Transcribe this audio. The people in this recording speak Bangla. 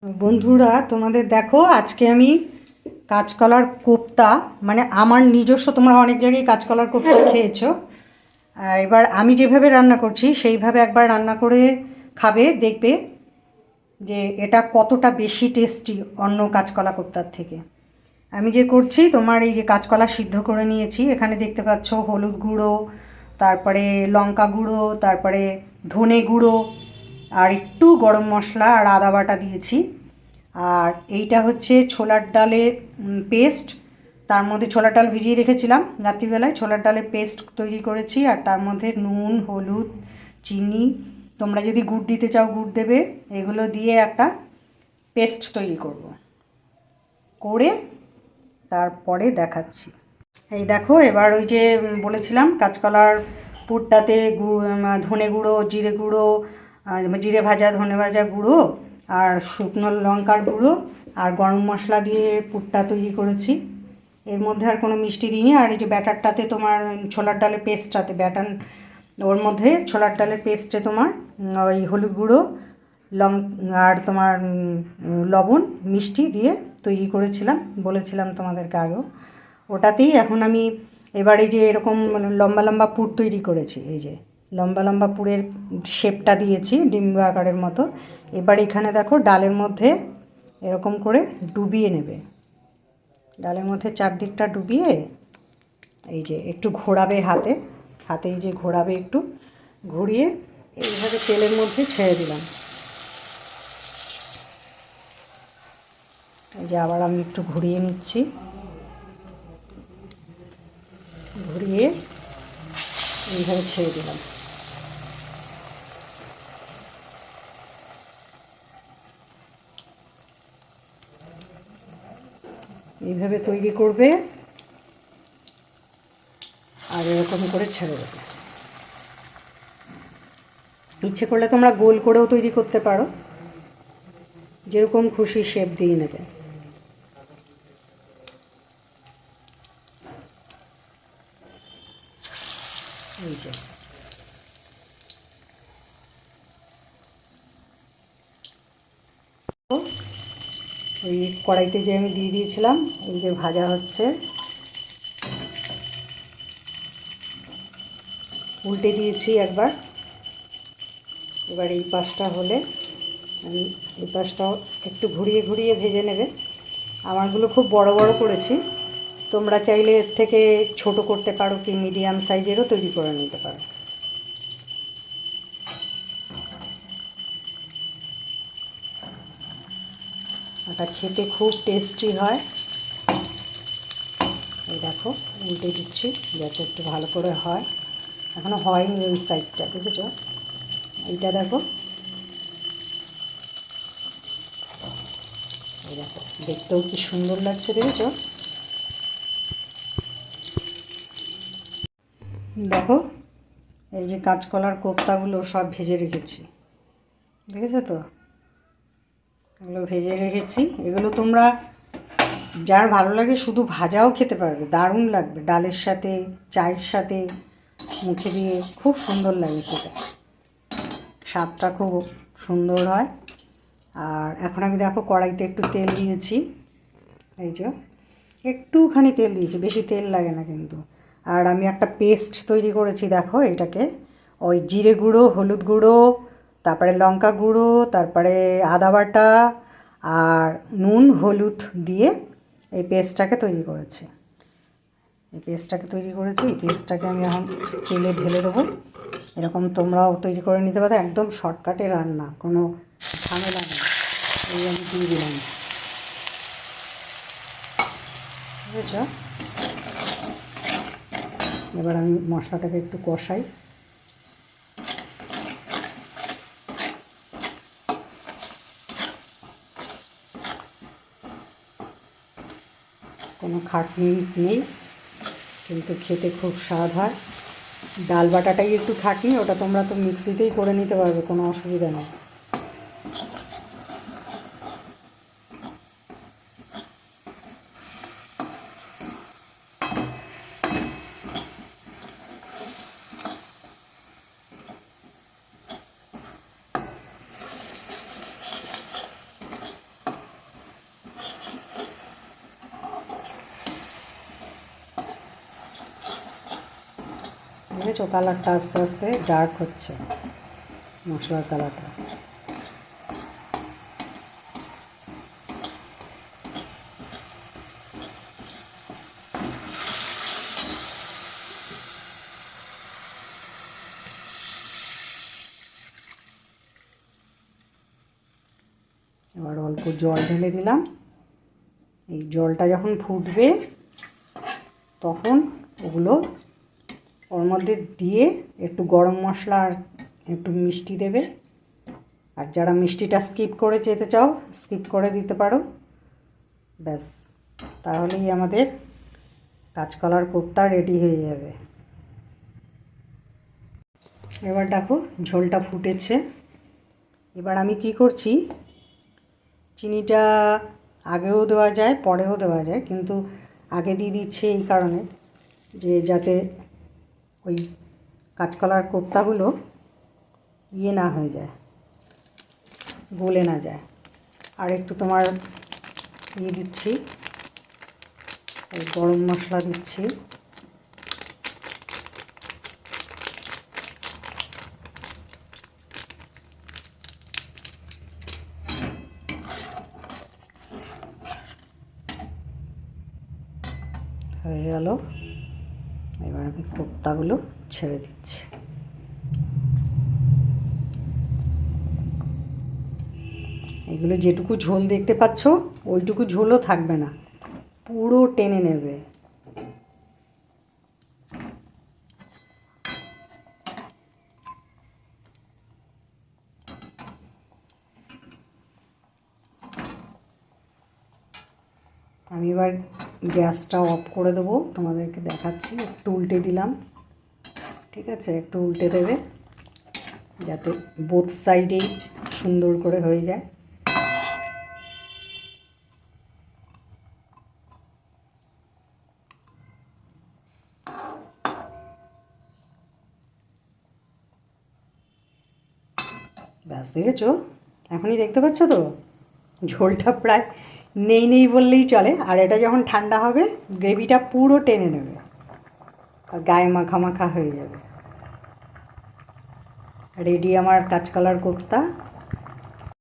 বন্ধুরা, তোমাদের দেখো আজকে আমি কাঁচকলার কোপ্তা, মানে আমার নিজস্ব, তোমরা অনেক জায়গায় কাঁচকলার কোপ্তা খেয়েছো। এবার আমি যেভাবে রান্না করছি সেইভাবে একবার রান্না করে খাবে, দেখবে যে এটা কতটা বেশি টেস্টি অন্য কাঁচকলা কোপ্তার থেকে। আমি যে করছি, তোমার এই যে কাঁচকলা সিদ্ধ করে নিয়েছি, এখানে দেখতে পাচ্ছ হলুদ গুঁড়ো, তারপরে লঙ্কা গুঁড়ো, তারপরে ধনে গুঁড়ো, আর একটু গরম মশলা আর আদা বাটা দিয়েছি। আর এইটা হচ্ছে ছোলার ডালের পেস্ট। তার মধ্যে ছোলার ডাল ভিজিয়ে রেখেছিলাম রাত্রিবেলায়, ছোলার ডালের পেস্ট তৈরি করেছি। আর তার মধ্যে নুন, হলুদ, চিনি, তোমরা যদি গুড় দিতে চাও গুড় দেবে, এগুলো দিয়ে একটা পেস্ট তৈরি করে তারপরে দেখাচ্ছি। এই দেখো, এবার ওই যে বলেছিলাম কাঁচকলার পুরটাতে ধনে গুঁড়ো, জিরে গুঁড়ো, জিরে ভাজা, ধনে ভাজা গুঁড়ো, আর শুকনো লঙ্কার গুঁড়ো আর গরম মশলা দিয়ে পুরটা তৈরি করেছি। এর মধ্যে আর কোনো মিষ্টি দিইনি। আর এই যে ব্যাটারটাতে তোমার ছোলার ডালের পেস্টটাতে ওর মধ্যে ছোলার ডালের পেস্টে তোমার ওই হলুদ গুঁড়ো, আর তোমার লবণ, মিষ্টি দিয়ে তৈরি করেছিলাম, বলেছিলাম তোমাদেরকে আগেও। ওটাতেই এখন আমি এবার এই যে এরকম লম্বা লম্বা পুর তৈরি করেছি। এই যে লম্বা লম্বা পুরের শেপটা দিয়েছি ডিম্ব আকারের মতো। এবার এখানে দেখো ডালের মধ্যে এরকম করে ডুবিয়ে নেবে, ডালের মধ্যে চারদিকটা ডুবিয়ে এই যে একটু ঘোরাবে হাতে, এই যে ঘোরাবে, একটু ঘুরিয়ে এইভাবে তেলের মধ্যে ছেড়ে দিলাম। এই যে আবার আমি একটু ঘুরিয়ে নিচ্ছি, ঘুরিয়ে এইভাবে ছেড়ে দিলাম। এইভাবে তৈরি করবে আর এরকম করে ছেড়ে দেবে। ইচ্ছে করলে তোমরা গোল করেও তৈরি করতে পারো, যেরকম খুশি শেপ দিয়ে নেবে। এই যে ওই কড়াইতে যে আমি দিয়ে দিয়েছিলাম, এই যে ভাজা হচ্ছে, উল্টে দিয়েছি একবার। এবার এই পাশটা হলে আমি এই পাশটাও একটু ঘুরিয়ে ঘুরিয়ে ভেজে নেবে। আমারগুলো খুব বড় বড় করেছি, তোমরা চাইলে এর থেকে ছোট করতে পারো, কি মিডিয়াম সাইজেরও তৈরি করে নিতে পারো। এটা খেতে খুব টেস্টি হয়। এই দেখো উল্টে দিচ্ছি যাতে একটু ভালো করে হয়। এখনও হয়নি ওই সাইডটা, দেখেছো? এইটা দেখো, এই দেখো দেখতেও কি সুন্দর লাগছে, দেখেছো? দেখো এই যে কাঁচকলার কোপ্তাগুলো সব ভেজে রেখেছি, দেখেছো তো? এগুলো ভেজে রেখেছি। এগুলো তোমরা যার ভালো লাগে শুধু ভাজাও খেতে পারবে, দারুণ লাগবে। ডালের সাথে, চায়ের সাথে মুখে দিয়ে খুব সুন্দর লাগে খেতে, স্বাদটা খুব সুন্দর হয়। আর এখন আমি দেখো কড়াইতে একটু তেল দিয়েছি, এই যে একটুখানি তেল দিয়েছি, বেশি তেল লাগে না কিন্তু। আর আমি একটা পেস্ট তৈরি করেছি, দেখো এটাকে ওই জিরে গুঁড়ো, হলুদ গুঁড়ো, তারপরে লঙ্কা গুঁড়ো, তারপরে আদা বাটা আর নুন, হলুদ দিয়ে এই পেস্টটাকে তৈরি করেছি। এই পেস্টটাকে আমি এখন তেলে ঢেলে দেবো। এরকম তোমরাও তৈরি করে নিতে পারো, একদম শর্টকাটে রান্না, কোনো ঝামেলা নেই। এই আমি দিয়ে দিলাম, বুঝেছ? এবার আমি মশলাটাকে একটু কষাই। কোনো খাটনি নেই, কিন্তু খেতে খুব স্বাদ হয়। ডাল বাটাটাই একটু খাটনি, ওটা তোমরা তো মিক্সিতেই করে নিতে পারবে, কোনো অসুবিধা নেই। দেখেছো কালারটা আস্তে আস্তে ডার্ক হচ্ছে, মশলার কালারটা। এবার অল্প জল ঢেলে দিলাম। এই জলটা যখন ফুটবে তখন ওগুলো ওর মধ্যে দিয়ে একটু গরম মশলা আর একটু মিষ্টি দেবে। আর যারা মিষ্টিটা স্কিপ করে যেতে চাও স্কিপ করে দিতে পারো। ব্যাস, তাহলেই আমাদের কাঁচকলার কোপ্তা রেডি হয়ে যাবে। এবার দেখো ঝোলটা ফুটেছে। এবার আমি কি করছি, চিনিটা আগেও দেওয়া যায় পরেও দেওয়া যায়, কিন্তু আগে দিয়ে দিচ্ছি এই কারণে যে যাতে ওই কাঁচকলার কোপ্তাগুলো ইয়ে না হয়ে যায়, গলে না যায়। আর একটু তোমার ইয়ে দিচ্ছি, এই গরম মশলা দিচ্ছি। হয়ে গেল। এবার আমি কোপ্তাগুলো ছেড়ে দিচ্ছি। এগুলো যেটুকু ঝোল দেখতে পাচ্ছ ওইটুকু ঝোলও থাকবে না, পুরো টেনে নেবে। আমি এবার গ্যাসটা অফ করে দেবো, তোমাদেরকে দেখাচ্ছি। একটু উল্টে দিলাম, ঠিক আছে? একটু উল্টে দেবে যাতে বোথ সাইডেই সুন্দর করে হয়ে যায়। ব্যাস, দেখেছো? এখনই দেখতে পাচ্ছ তো ঝোলটা প্রায় নেই নেই বললেই চলে। আর এটা যখন ঠান্ডা হবে গ্রেভিটা পুরো টেনে নেবে আর গায়ে মাখা মাখা হয়ে যাবে। রেডি আমার কাঁচকলার কোপ্তা।